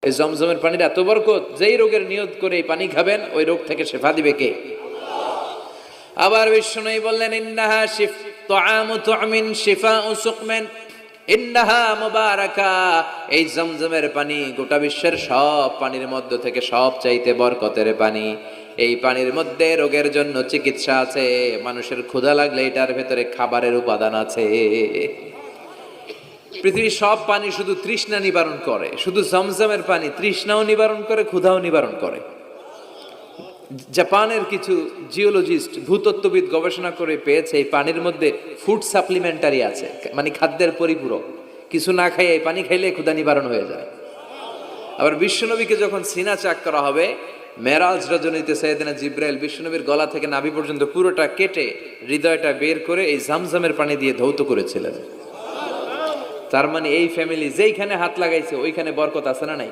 এই জমজমের পানির এত বরকত, যেই রোগের নিয়ত করে এই পানি খাবেন ওই রোগ থেকে শেফা দিবে কে? আবার বিষ্ণু বললেন, ইন্নাহা তুআমু তুমিন শিফাউ সুকমিন, ইন্নাহা মুবারাকা। এই জমজমের পানি গোটা বিশ্বের সব পানির মধ্যে থেকে সব চাইতে বরকতের পানি। এই পানির মধ্যে রোগের জন্য চিকিৎসা আছে। মানুষের ক্ষুধা লাগলে এটার ভেতরে খাবারের উপাদান আছে। পৃথিবীর সব পানি শুধু তৃষ্ণা নিবারণ করে, শুধু জমজমের পানি তৃষ্ণাও নিবারণ করে, ক্ষুধাও নিবারণ করে। জাপানের কিছু জিওলজিস্ট, ভূতত্ত্ববিদ গবেষণা করে পেয়েছে এই পানির মধ্যে ফুড সাপ্লিমেন্টারি আছে, মানে খাদ্যের পরিপূরক। কিছু না খাই এই পানি খাইলে ক্ষুধা নিবারণ হয়ে যায়। আবার বিশ্বনবীকে যখন সিনা চাক করা হবে, মেরাজ রজনীতে সাইয়েদনা জিব্রাইল বিশ্বনবীর গলা থেকে নাভি পর্যন্ত পুরোটা কেটে হৃদয়টা বের করে এই জামজামের পানি দিয়ে ধৌত করেছিলেন। তার মানে এই ফ্যামিলি যেইখানে হাত লাগাইছে ওইখানে বরকত আছে না নাই?